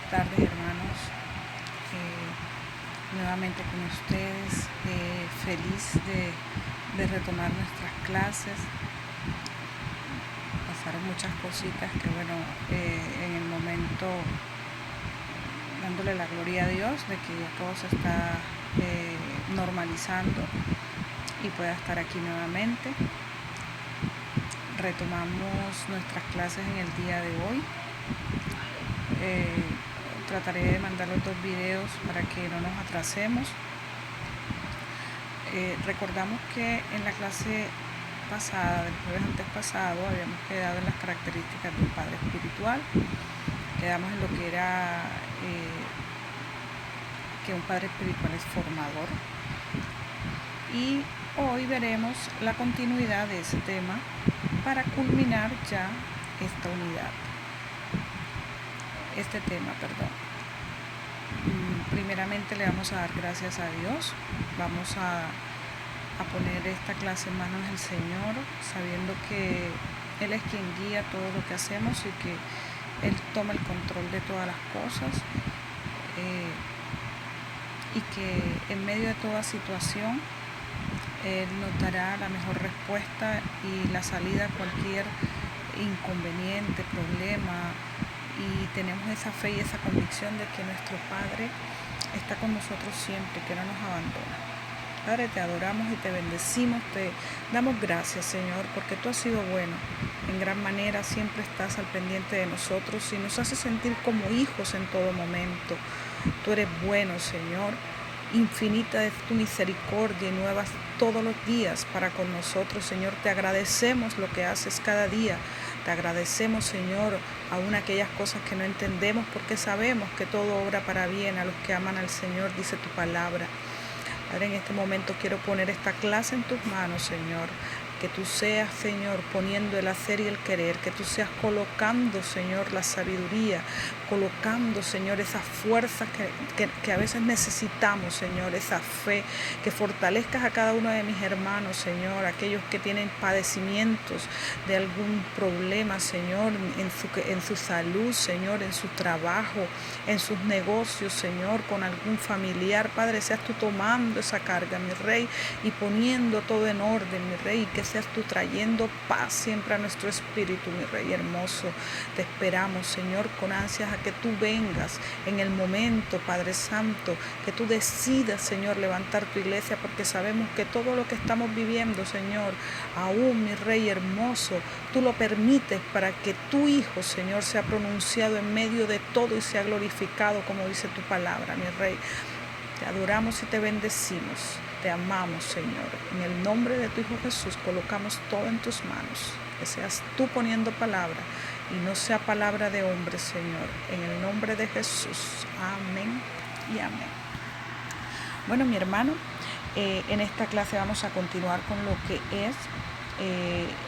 tardes, hermanos. Nuevamente con ustedes, feliz de retomar nuestras clases. Pasaron muchas cositas que en el momento dándole la gloria a Dios de que ya todo se está normalizando y pueda estar aquí nuevamente. Retomamos nuestras clases en el día de hoy. Trataré de mandar los 2 videos para que no nos atrasemos. Recordamos que en la clase pasada, del jueves antes pasado, habíamos quedado en las características del Padre Espiritual. Quedamos en lo que era que un Padre Espiritual es formador. Y hoy veremos la continuidad de ese tema para culminar ya este tema. Primeramente le vamos a dar gracias a Dios. Vamos a poner esta clase en manos del Señor, sabiendo que Él es quien guía todo lo que hacemos y que Él toma el control de todas las cosas, y que en medio de toda situación Él nos dará la mejor respuesta y la salida a cualquier inconveniente, problema, y tenemos esa fe y esa convicción de que nuestro Padre está con nosotros siempre, que no nos abandona. Padre, te adoramos y te bendecimos, te damos gracias, Señor, porque tú has sido bueno. En gran manera siempre estás al pendiente de nosotros y nos haces sentir como hijos en todo momento. Tú eres bueno, Señor. Infinita es tu misericordia y nuevas todos los días para con nosotros, Señor. Te agradecemos lo que haces cada día. Te agradecemos, Señor, aún aquellas cosas que no entendemos, porque sabemos que todo obra para bien a los que aman al Señor, dice tu palabra. Padre, en este momento quiero poner esta clase en tus manos, Señor. Que tú seas, Señor, poniendo el hacer y el querer. Que tú seas colocando, Señor, la sabiduría. Colocando, Señor, esas fuerzas que a veces necesitamos, Señor. Esa fe. Que fortalezcas a cada uno de mis hermanos, Señor. Aquellos que tienen padecimientos de algún problema, Señor. En su salud, Señor. En su trabajo. En sus negocios, Señor. Con algún familiar. Padre, seas tú tomando esa carga, mi Rey. Y poniendo todo en orden, mi Rey. Que seas tú trayendo paz siempre a nuestro espíritu, mi Rey hermoso. Te esperamos, Señor, con ansias a que tú vengas en el momento, Padre Santo, que tú decidas, Señor, levantar tu iglesia, porque sabemos que todo lo que estamos viviendo, Señor, aún, mi Rey hermoso, tú lo permites para que tu Hijo, Señor, sea pronunciado en medio de todo y sea glorificado, como dice tu palabra, mi Rey. Te adoramos y te bendecimos. Te amamos, Señor. En el nombre de tu Hijo Jesús colocamos todo en tus manos. Que seas tú poniendo palabra y no sea palabra de hombre, Señor. En el nombre de Jesús. Amén y amén. Bueno, mi hermano, en esta clase vamos a continuar con lo que es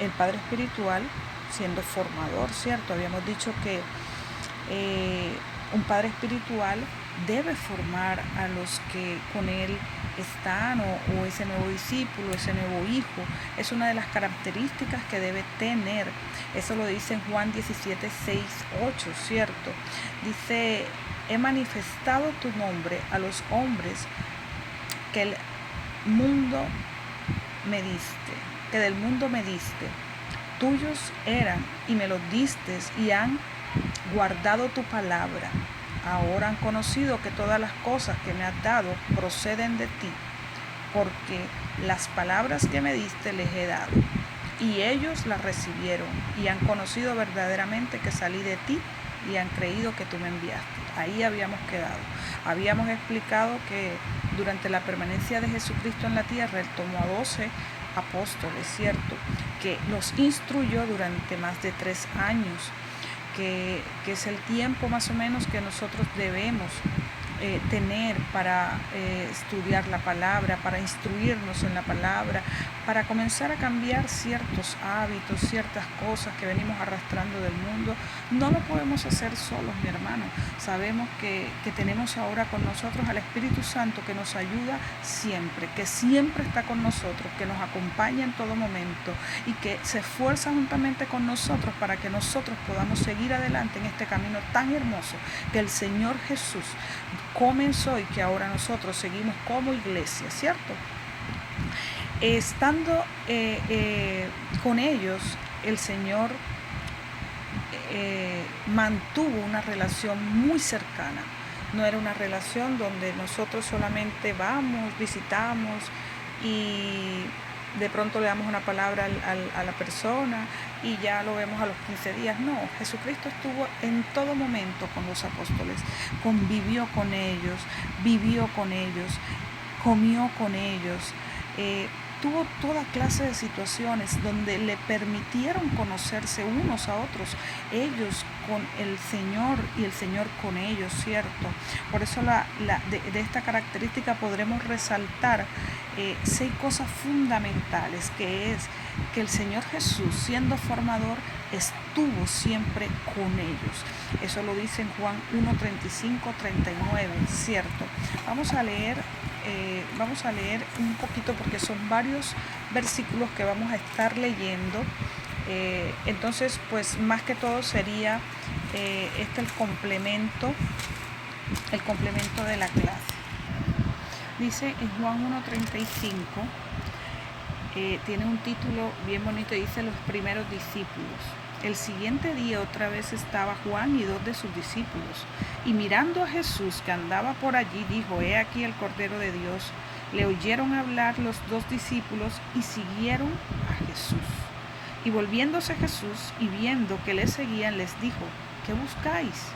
el Padre Espiritual siendo formador, ¿cierto? Habíamos dicho que un Padre Espiritual debe formar a los que con él están o ese nuevo discípulo, ese nuevo hijo. Es una de las características que debe tener. Eso lo dice en Juan 17, 6, 8, ¿cierto? Dice, he manifestado tu nombre a los hombres que el mundo me diste, que del mundo me diste. Tuyos eran y me los diste y han guardado tu palabra. Ahora han conocido que todas las cosas que me has dado proceden de ti, porque las palabras que me diste les he dado, y ellos las recibieron, y han conocido verdaderamente que salí de ti, y han creído que tú me enviaste. Ahí habíamos quedado. Habíamos explicado que durante la permanencia de Jesucristo en la tierra, Él tomó a 12 apóstoles, ¿cierto?, que los instruyó durante más de 3 años, que es el tiempo más o menos que nosotros debemos tener para estudiar la palabra, para instruirnos en la palabra, para comenzar a cambiar ciertos hábitos, ciertas cosas que venimos arrastrando del mundo. No lo podemos hacer solos, mi hermano. Sabemos que tenemos ahora con nosotros al Espíritu Santo, que nos ayuda siempre, que siempre está con nosotros, que nos acompaña en todo momento y que se esfuerza juntamente con nosotros para que nosotros podamos seguir adelante en este camino tan hermoso que el Señor Jesús comenzó y que ahora nosotros seguimos como iglesia, ¿cierto? Estando con ellos, el Señor mantuvo una relación muy cercana. No era una relación donde nosotros solamente vamos, visitamos y de pronto le damos una palabra a la persona y ya lo vemos a los 15 días. No, Jesucristo estuvo en todo momento con los apóstoles, convivió con ellos, vivió con ellos, comió con ellos. Tuvo toda clase de situaciones donde le permitieron conocerse unos a otros, ellos con el Señor y el Señor con ellos, ¿cierto? Por eso de esta característica podremos resaltar 6 cosas fundamentales, que es que el Señor Jesús, siendo formador, estuvo siempre con ellos. Eso lo dice en Juan 1:35, 39, ¿cierto? Vamos a leer un poquito porque son varios versículos que vamos a estar leyendo. Entonces, pues más que todo sería el complemento de la clase. Dice en Juan 1:35, tiene un título bien bonito, dice los primeros discípulos. El siguiente día otra vez estaba Juan y 2 de sus discípulos, y mirando a Jesús que andaba por allí, dijo: He aquí el Cordero de Dios. Le oyeron hablar los 2 discípulos y siguieron a Jesús. Y volviéndose Jesús y viendo que le seguían, les dijo: ¿Qué buscáis?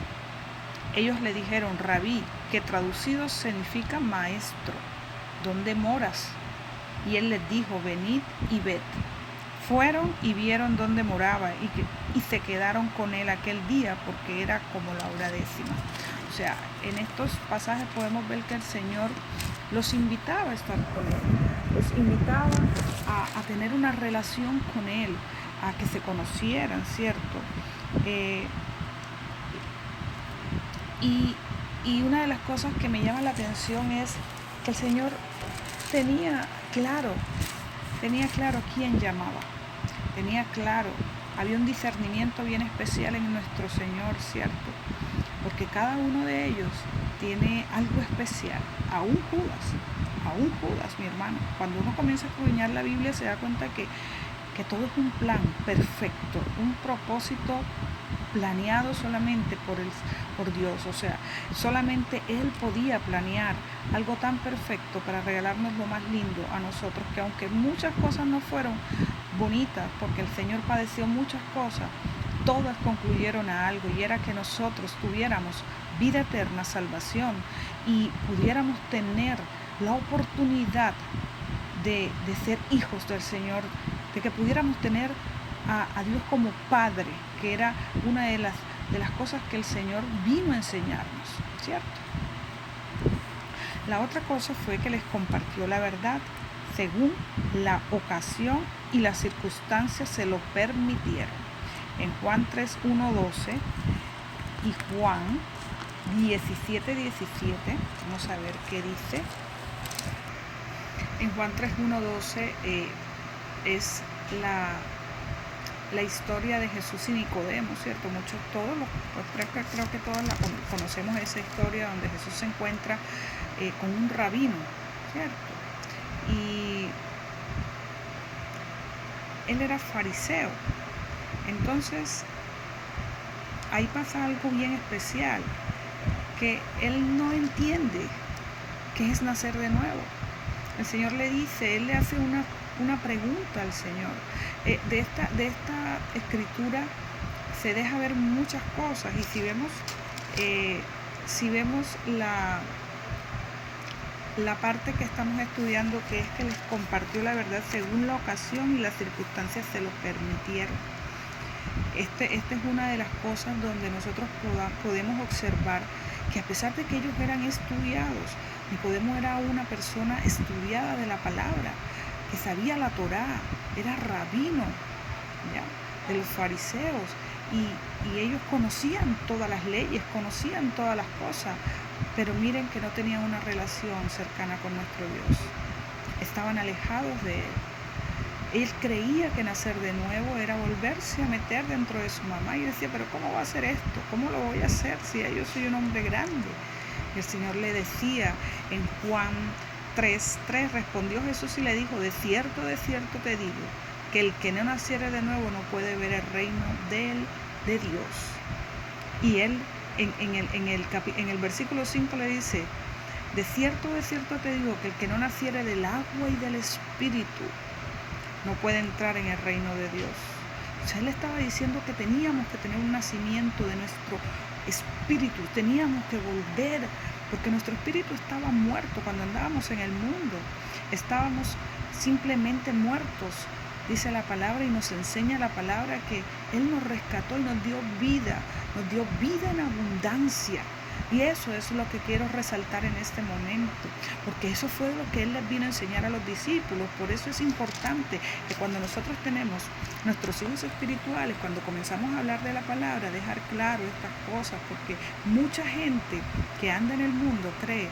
Ellos le dijeron: Rabí, que traducido significa maestro, ¿dónde moras? Y él les dijo: Venid y ved. Fueron y vieron dónde moraba y se quedaron con él aquel día, porque era como la hora 10. O sea, en estos pasajes podemos ver que el Señor los invitaba a estar con él, los invitaba a tener una relación con él, a que se conocieran, ¿cierto? Y una de las cosas que me llama la atención es que el Señor tenía claro a quién llamaba, tenía claro, había un discernimiento bien especial en nuestro Señor, ¿cierto? Porque cada uno de ellos tiene algo especial, aún Judas, mi hermano. Cuando uno comienza a escudriñar la Biblia se da cuenta que todo es un plan perfecto, un propósito planeado solamente por Dios. O sea, solamente Él podía planear algo tan perfecto para regalarnos lo más lindo a nosotros, que aunque muchas cosas no fueron bonitas, porque el Señor padeció muchas cosas, todas concluyeron a algo, y era que nosotros tuviéramos vida eterna, salvación, y pudiéramos tener la oportunidad de ser hijos del Señor, de que pudiéramos tener a Dios como Padre, que era una de las cosas que el Señor vino a enseñarnos, ¿cierto? La otra cosa fue que les compartió la verdad según la ocasión y las circunstancias se lo permitieron. En Juan 3:1-12 y Juan 17:17, vamos a ver qué dice. En Juan 3:1-12 es la historia de Jesús y Nicodemo, ¿cierto? Creo que todos conocemos esa historia donde Jesús se encuentra con un rabino, ¿cierto? Y él era fariseo. Entonces, ahí pasa algo bien especial, que él no entiende qué es nacer de nuevo. El Señor le dice, él le hace una pregunta al Señor. De esta escritura se deja ver muchas cosas, y si vemos la parte que estamos estudiando, que es que les compartió la verdad según la ocasión y las circunstancias se lo permitieron. Esta es una de las cosas donde nosotros podemos observar que a pesar de que ellos eran estudiados, Nicodemo era una persona estudiada de la palabra, que sabía la Torá, era rabino, ¿ya?, de los fariseos, y ellos conocían todas las leyes, conocían todas las cosas, pero miren que no tenían una relación cercana con nuestro Dios. Estaban alejados de Él. Él creía que nacer de nuevo era volverse a meter dentro de su mamá, y decía, pero ¿cómo va a hacer esto? ¿Cómo lo voy a hacer si ya yo soy un hombre grande? Y el Señor le decía en Juan 3:3, respondió Jesús y le dijo, de cierto te digo, que el que no naciere de nuevo no puede ver el reino de Dios. Y él en el versículo 5 le dice, de cierto te digo, que el que no naciere del agua y del Espíritu no puede entrar en el reino de Dios. O sea, él estaba diciendo que teníamos que tener un nacimiento de nuestro espíritu, teníamos que volver, porque nuestro espíritu estaba muerto cuando andábamos en el mundo, estábamos simplemente muertos, dice la palabra, y nos enseña la palabra que Él nos rescató y nos dio vida en abundancia. Y eso es lo que quiero resaltar en este momento, porque eso fue lo que Él les vino a enseñar a los discípulos. Por eso es importante que cuando nosotros tenemos nuestros hijos espirituales, cuando comenzamos a hablar de la palabra, dejar claro estas cosas, porque mucha gente que anda en el mundo cree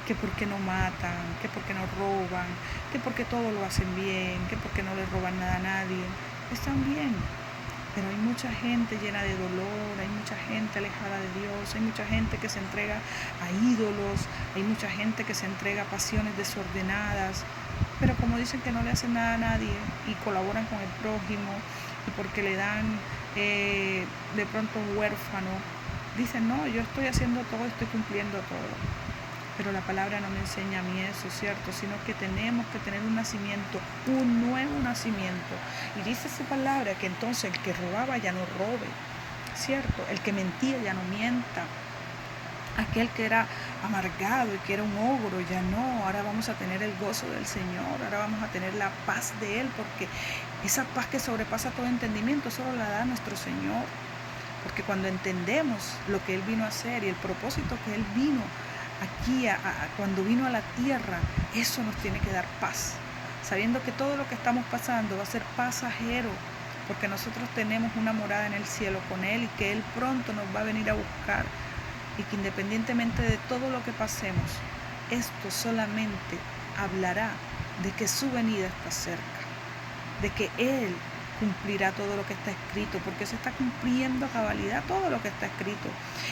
que porque no matan, que porque no roban, que porque todo lo hacen bien, que porque no le roban nada a nadie. Están bien. Pero hay mucha gente llena de dolor, hay mucha gente alejada de Dios, hay mucha gente que se entrega a ídolos, hay mucha gente que se entrega a pasiones desordenadas, pero como dicen que no le hacen nada a nadie y colaboran con el prójimo, y porque le dan de pronto un huérfano, dicen, no, yo estoy haciendo todo, estoy cumpliendo todo. Pero la palabra no me enseña a mí eso, ¿cierto? Sino que tenemos que tener un nacimiento, un nuevo nacimiento. Y dice su palabra que entonces el que robaba ya no robe, ¿cierto? El que mentía ya no mienta. Aquel que era amargado y que era un ogro, ya no. Ahora vamos a tener el gozo del Señor, ahora vamos a tener la paz de Él, porque esa paz que sobrepasa todo entendimiento solo la da nuestro Señor. Porque cuando entendemos lo que Él vino a hacer y el propósito que Él vino aquí, cuando vino a la tierra, eso nos tiene que dar paz, sabiendo que todo lo que estamos pasando va a ser pasajero, porque nosotros tenemos una morada en el cielo con Él, y que Él pronto nos va a venir a buscar, y que independientemente de todo lo que pasemos, esto solamente hablará de que su venida está cerca, de que Él cumplirá todo lo que está escrito, porque se está cumpliendo a cabalidad todo lo que está escrito.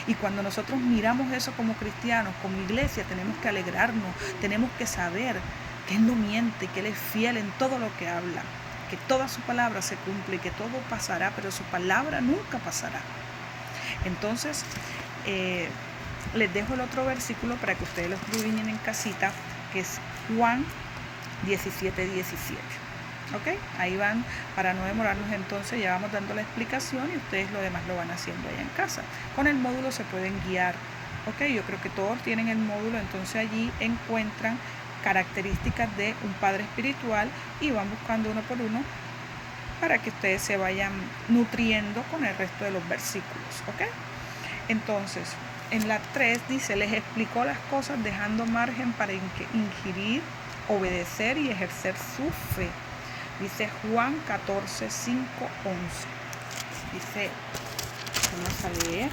Y cuando nosotros miramos eso como cristianos, como iglesia, tenemos que alegrarnos, tenemos que saber que Él no miente, que Él es fiel en todo lo que habla, que toda su palabra se cumple, que todo pasará, pero su palabra nunca pasará. Entonces, les dejo el otro versículo para que ustedes lo escriban en casita, que es Juan 17:17. ¿Ok? Ahí van, para no demorarnos entonces, ya vamos dando la explicación y ustedes lo demás lo van haciendo allá en casa. Con el módulo se pueden guiar. ¿Ok? Yo creo que todos tienen el módulo, entonces allí encuentran características de un padre espiritual y van buscando uno por uno para que ustedes se vayan nutriendo con el resto de los versículos. ¿Ok? Entonces, en la 3 dice, les explicó las cosas dejando margen para inquirir, obedecer y ejercer su fe. Dice Juan 14:5-11. Dice, vamos a leer.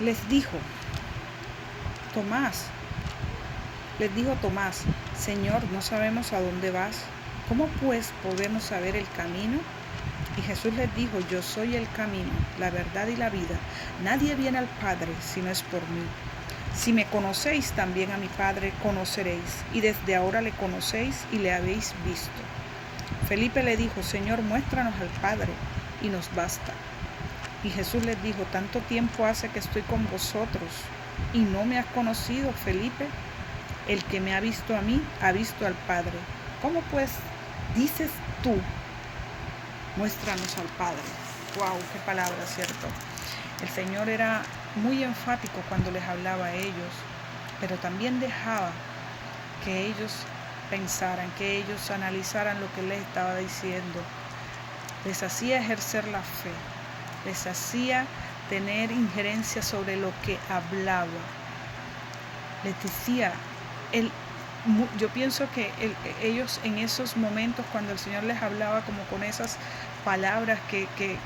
Les dijo Tomás, Señor, no sabemos a dónde vas. ¿Cómo pues podemos saber el camino? Y Jesús les dijo, yo soy el camino, la verdad y la vida. Nadie viene al Padre si no es por mí. Si me conocéis, también a mi Padre conoceréis, y desde ahora le conocéis y le habéis visto. Felipe le dijo, Señor, muéstranos al Padre, y nos basta. Y Jesús les dijo, tanto tiempo hace que estoy con vosotros, y no me has conocido, Felipe. El que me ha visto a mí, ha visto al Padre. ¿Cómo pues dices tú, muéstranos al Padre? ¡Wow! ¡Qué palabra!, ¿cierto? El Señor era muy enfático cuando les hablaba a ellos, pero también dejaba que ellos pensaran, que ellos analizaran lo que Él les estaba diciendo. Les hacía ejercer la fe, les hacía tener injerencia sobre lo que hablaba. Les decía, yo pienso que ellos en esos momentos, cuando el Señor les hablaba como con esas palabras que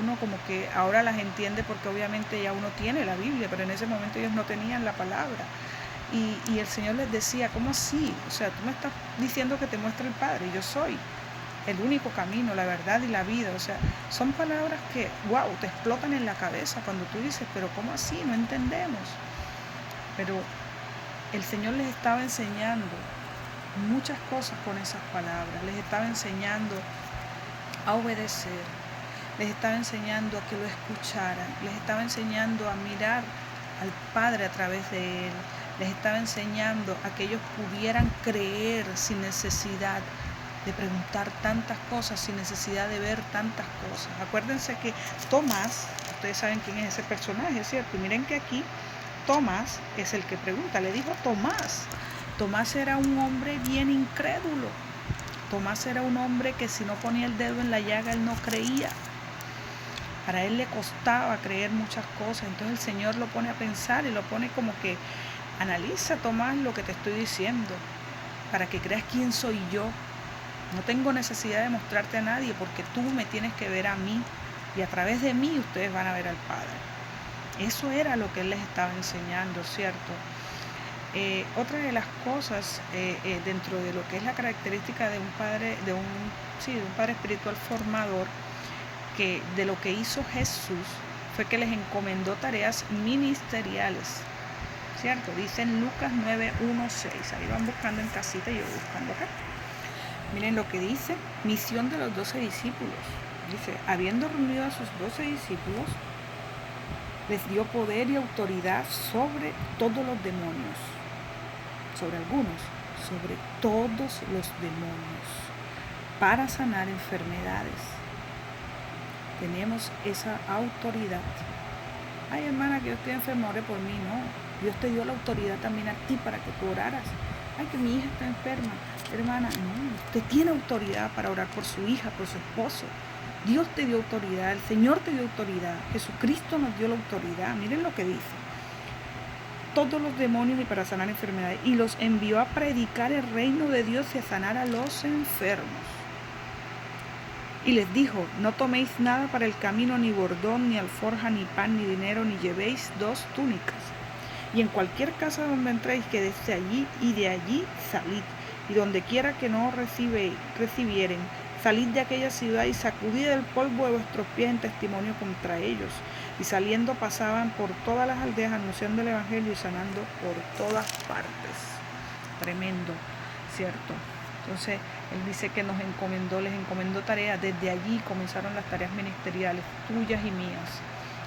uno como que ahora las entiende porque obviamente ya uno tiene la Biblia, pero en ese momento ellos no tenían la palabra. Y el Señor les decía, ¿cómo así? O sea, tú me estás diciendo que te muestre el Padre, y yo soy el único camino, la verdad y la vida. O sea, son palabras que, wow, te explotan en la cabeza cuando tú dices, pero ¿cómo así? No entendemos. Pero el Señor les estaba enseñando muchas cosas con esas palabras. Les estaba enseñando a obedecer. Les estaba enseñando a que lo escucharan. Les estaba enseñando a mirar al Padre a través de Él. Les estaba enseñando a que ellos pudieran creer sin necesidad de preguntar tantas cosas, sin necesidad de ver tantas cosas. Acuérdense que Tomás, ustedes saben quién es ese personaje, ¿cierto? Y miren que aquí Tomás es el que pregunta, le dijo Tomás. Tomás era un hombre bien incrédulo. Tomás era un hombre que si no ponía el dedo en la llaga, él no creía. Para él le costaba creer muchas cosas. Entonces el Señor lo pone a pensar y lo pone como que, analiza, Tomás, lo que te estoy diciendo, para que creas quién soy yo. No tengo necesidad de mostrarte a nadie porque tú me tienes que ver a mí y a través de mí ustedes van a ver al Padre. Eso era lo que Él les estaba enseñando, ¿cierto? Otra de las cosas dentro de lo que es la característica de un padre, de un padre espiritual formador, que de lo que hizo Jesús fue que les encomendó tareas ministeriales, ¿cierto? Dice en Lucas 9:1-6, ahí van buscando en casita y yo voy buscando acá. Miren lo que dice, misión de los 12 discípulos. Dice, habiendo reunido a sus 12 discípulos, les dio poder y autoridad sobre todos los demonios. Sobre algunos, sobre todos los demonios, para sanar enfermedades. Tenemos esa autoridad. Ay, hermana, que yo estoy enferma, ore por mí. No, Dios te dio la autoridad también a ti para que tú oraras. Ay, que mi hija está enferma. Hermana, no, usted tiene autoridad para orar por su hija, por su esposo. Dios te dio autoridad, el Señor te dio autoridad, Jesucristo nos dio la autoridad. Miren lo que dice. Todos los demonios y para sanar enfermedades. Y los envió a predicar el reino de Dios y a sanar a los enfermos. Y les dijo, no toméis nada para el camino, ni bordón, ni alforja, ni pan, ni dinero, ni llevéis 2 túnicas. Y en cualquier casa donde entréis, quedéis allí, y de allí salid. Y donde quiera que no recibieren, salid de aquella ciudad y sacudid el polvo de vuestros pies en testimonio contra ellos. Y saliendo pasaban por todas las aldeas anunciando el evangelio y sanando por todas partes. Tremendo, ¿cierto? Entonces, Él dice que les encomendó tareas. Desde allí comenzaron las tareas ministeriales, tuyas y mías.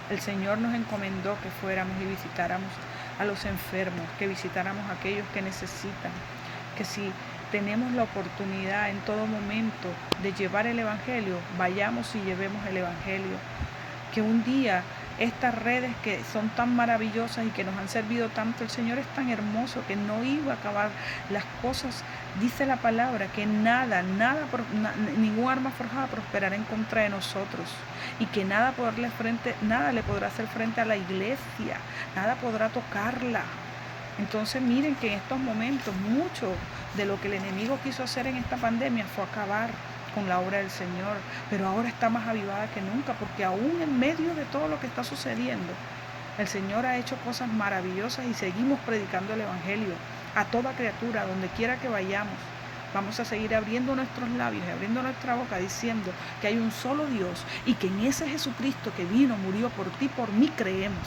El Señor nos encomendó que fuéramos y visitáramos a los enfermos, que visitáramos a aquellos que necesitan, que si tenemos la oportunidad en todo momento de llevar el evangelio, vayamos y llevemos el evangelio. Que un día estas redes que son tan maravillosas y que nos han servido tanto, el Señor es tan hermoso que no iba a acabar las cosas. Dice la palabra que ningún arma forjada prosperará en contra de nosotros y que nada le podrá hacer frente a la iglesia, nada podrá tocarla. Entonces miren que en estos momentos mucho de lo que el enemigo quiso hacer en esta pandemia fue acabar con la obra del Señor, pero ahora está más avivada que nunca, porque aún en medio de todo lo que está sucediendo, el Señor ha hecho cosas maravillosas y seguimos predicando el evangelio a toda criatura, donde quiera que vayamos. Vamos a seguir abriendo nuestros labios y abriendo nuestra boca diciendo que hay un solo Dios y que en ese Jesucristo que vino, murió por ti, por mí, creemos.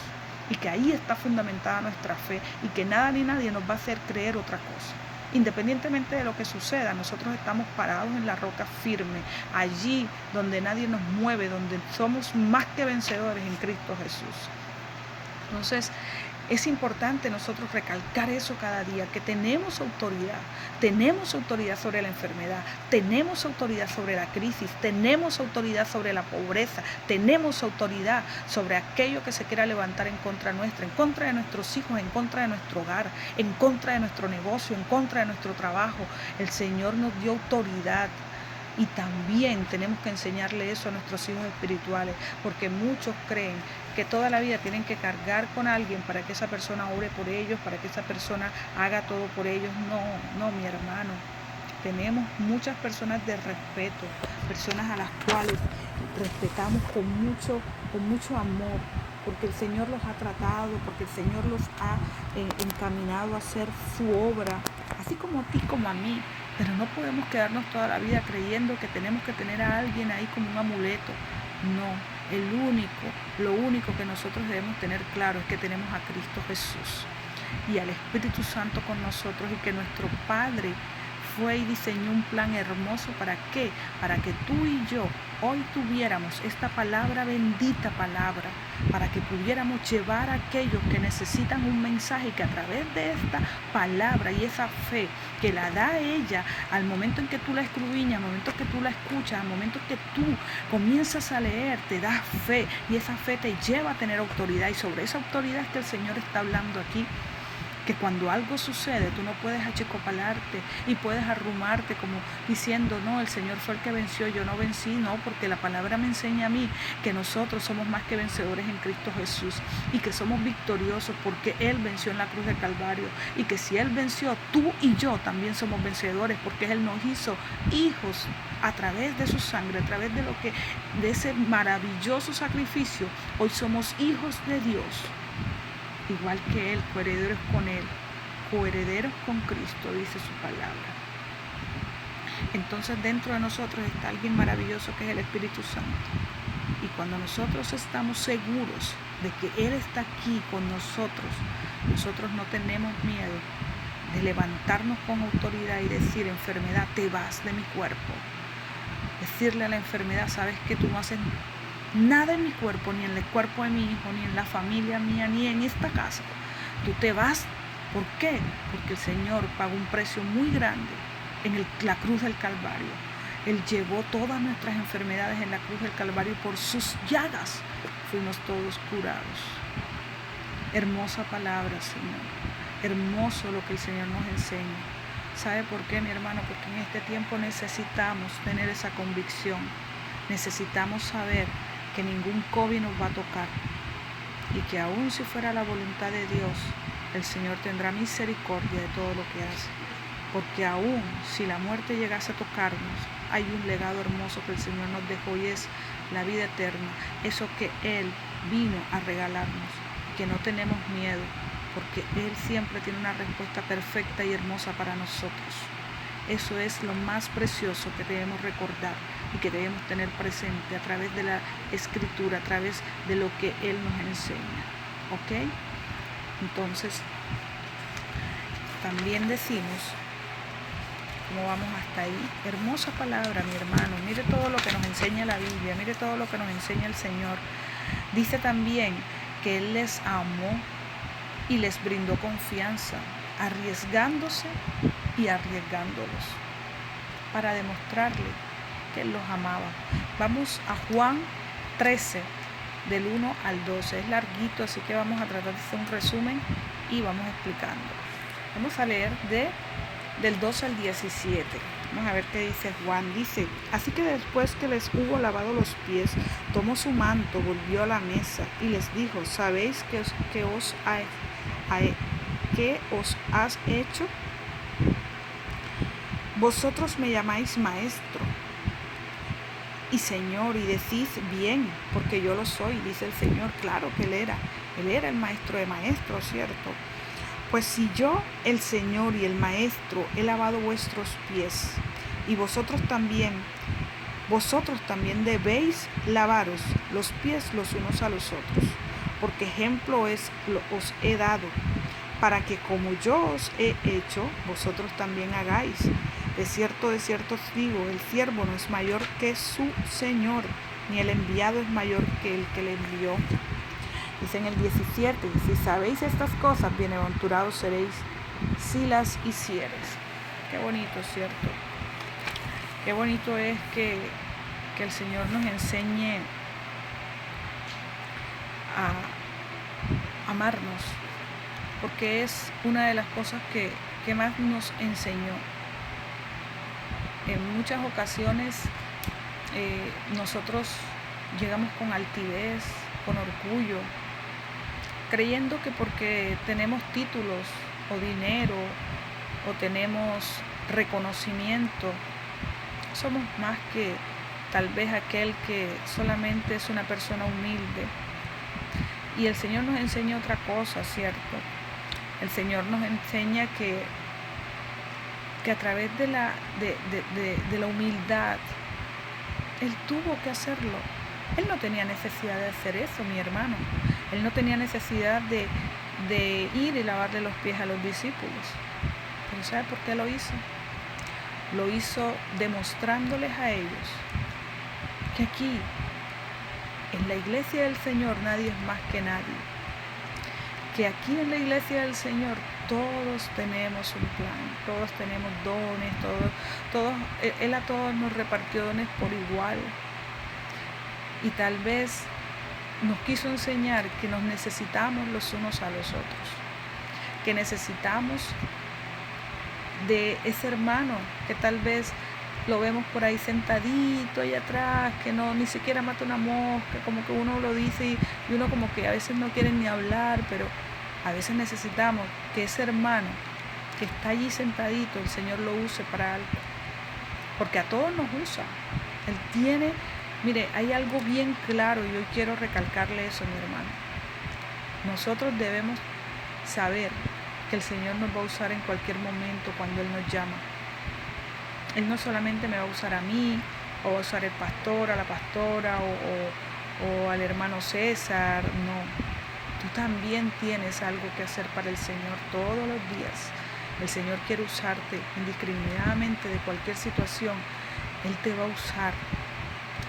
Y que ahí está fundamentada nuestra fe y que nada ni nadie nos va a hacer creer otra cosa. Independientemente de lo que suceda, nosotros estamos parados en la roca firme, allí donde nadie nos mueve, donde somos más que vencedores en Cristo Jesús. Entonces, es importante nosotros recalcar eso cada día, que tenemos autoridad sobre la enfermedad, tenemos autoridad sobre la crisis, tenemos autoridad sobre la pobreza, tenemos autoridad sobre aquello que se quiera levantar en contra nuestra, en contra de nuestros hijos, en contra de nuestro hogar, en contra de nuestro negocio, en contra de nuestro trabajo. El Señor nos dio autoridad. Y también tenemos que enseñarle eso a nuestros hijos espirituales, porque muchos creen que toda la vida tienen que cargar con alguien para que esa persona ore por ellos, para que esa persona haga todo por ellos. No, mi hermano. Tenemos muchas personas de respeto, personas a las cuales respetamos con mucho amor, porque el Señor los ha tratado, porque el Señor los ha encaminado a hacer su obra, así como a ti como a mí. Pero no podemos quedarnos toda la vida creyendo que tenemos que tener a alguien ahí como un amuleto. No, lo único que nosotros debemos tener claro es que tenemos a Cristo Jesús y al Espíritu Santo con nosotros, y que nuestro Padre fue y diseñó un plan hermoso. ¿Para qué? Para que tú y yo hoy tuviéramos esta palabra, bendita palabra, para que pudiéramos llevar a aquellos que necesitan un mensaje, y que a través de esta palabra y esa fe que la da ella, al momento en que tú la escudriñas, al momento que tú la escuchas, al momento que tú comienzas a leer, te da fe, y esa fe te lleva a tener autoridad. Y sobre esa autoridad es que el Señor está hablando aquí, que cuando algo sucede tú no puedes achicopalarte y puedes arrumarte como diciendo, no, el Señor fue el que venció, yo no vencí. No, porque la palabra me enseña a mí que nosotros somos más que vencedores en Cristo Jesús, y que somos victoriosos porque Él venció en la cruz del Calvario, y que si Él venció, tú y yo también somos vencedores, porque Él nos hizo hijos a través de su sangre, a través de ese maravilloso sacrificio. Hoy somos hijos de Dios, igual que Él, coherederos con Él, coherederos con Cristo, dice su palabra. Entonces dentro de nosotros está alguien maravilloso, que es el Espíritu Santo. Y cuando nosotros estamos seguros de que Él está aquí con nosotros, nosotros no tenemos miedo de levantarnos con autoridad y decir, enfermedad, te vas de mi cuerpo. Decirle a la enfermedad, sabes que tú no haces nada en mi cuerpo, ni en el cuerpo de mi hijo, ni en la familia mía, ni en esta casa. Tú te vas. ¿Por qué? Porque el Señor pagó un precio muy grande en la cruz del Calvario. Él llevó todas nuestras enfermedades en la cruz del Calvario, y por sus llagas fuimos todos curados. Hermosa palabra, Señor. Hermoso lo que el Señor nos enseña. ¿Sabe por qué, mi hermano? Porque en este tiempo necesitamos tener esa convicción. Necesitamos saber que ningún COVID nos va a tocar, y que aun si fuera la voluntad de Dios, el Señor tendrá misericordia de todo lo que hace. Porque aun si la muerte llegase a tocarnos, hay un legado hermoso que el Señor nos dejó, y es la vida eterna. Eso que Él vino a regalarnos, que no tenemos miedo, porque Él siempre tiene una respuesta perfecta y hermosa para nosotros. Eso es lo más precioso que debemos recordar y que debemos tener presente a través de la Escritura, a través de lo que Él nos enseña. ¿Ok? Entonces, también decimos, ¿cómo vamos hasta ahí? Hermosa palabra, mi hermano. Mire todo lo que nos enseña la Biblia, mire todo lo que nos enseña el Señor. Dice también que Él les amó y les brindó confianza, arriesgándose y arriesgándolos, para demostrarle que Él los amaba. Vamos a Juan 13, del 1 al 12. Es larguito, así que vamos a tratar de hacer un resumen y vamos explicando. Vamos a leer del 12 al 17. Vamos a ver qué dice Juan. Dice, así que después que les hubo lavado los pies, tomó su manto, volvió a la mesa y les dijo, ¿sabéis qué os has hecho? Vosotros me llamáis maestro y Señor, y decís bien, porque yo lo soy, dice el Señor. Claro que Él era el maestro de maestros, ¿cierto? Pues si yo, el Señor y el Maestro, he lavado vuestros pies, y vosotros también debéis lavaros los pies los unos a los otros, porque ejemplo os he dado, para que como yo os he hecho, vosotros también hagáis. De cierto os digo, el siervo no es mayor que su Señor, ni el enviado es mayor que el que le envió. Dice en el 17, si sabéis estas cosas, bienaventurados seréis si las hiciereis. Qué bonito, ¿cierto? Qué bonito es que el Señor nos enseñe a amarnos, porque es una de las cosas que más nos enseñó. En muchas ocasiones nosotros llegamos con altivez, con orgullo, creyendo que porque tenemos títulos o dinero o tenemos reconocimiento, somos más que tal vez aquel que solamente es una persona humilde. Y el Señor nos enseña otra cosa, ¿cierto? El Señor nos enseña que a través de la humildad, Él tuvo que hacerlo. Él no tenía necesidad de hacer eso, mi hermano. Él no tenía necesidad de ir y lavarle los pies a los discípulos. Pero ¿sabe por qué lo hizo? Lo hizo demostrándoles a ellos que aquí, en la iglesia del Señor, nadie es más que nadie. Que aquí en la iglesia del Señor todos tenemos un plan, todos tenemos dones, Él a todos nos repartió dones por igual. Y tal vez nos quiso enseñar que nos necesitamos los unos a los otros, que necesitamos de ese hermano que tal vez lo vemos por ahí sentadito allá atrás, que no ni siquiera mata una mosca, como que uno lo dice y uno como que a veces no quiere ni hablar, pero a veces necesitamos que ese hermano que está allí sentadito, el Señor lo use para algo, porque a todos nos usa. Él tiene, mire, hay algo bien claro y hoy quiero recalcarle eso, mi hermano. Nosotros debemos saber que el Señor nos va a usar en cualquier momento cuando Él nos llama. Él no solamente me va a usar a mí, o va a usar al pastor, a la pastora, o al hermano César, no. Tú también tienes algo que hacer para el Señor todos los días. El Señor quiere usarte indiscriminadamente de cualquier situación. Él te va a usar.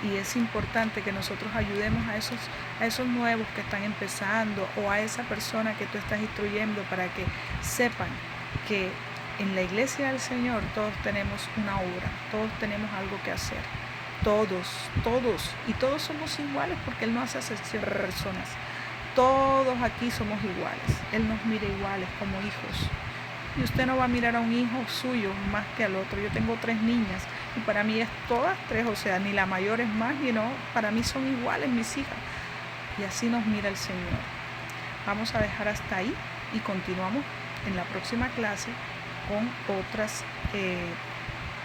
Y es importante que nosotros ayudemos a esos nuevos que están empezando o a esa persona que tú estás instruyendo para que sepan que en la iglesia del Señor todos tenemos una obra, todos tenemos algo que hacer. Todos. Y todos somos iguales porque Él no hace excepción de personas. Todos aquí somos iguales. Él nos mira iguales como hijos. Y usted no va a mirar a un hijo suyo más que al otro. Yo tengo 3 niñas y para mí es todas 3, o sea, ni la mayor es más, ni no, para mí son iguales mis hijas. Y así nos mira el Señor. Vamos a dejar hasta ahí y continuamos en la próxima clase con otras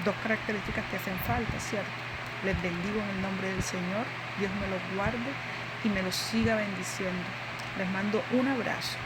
2 características que hacen falta, ¿cierto? Les bendigo en el nombre del Señor. Dios me los guarde y me los siga bendiciendo. Les mando un abrazo.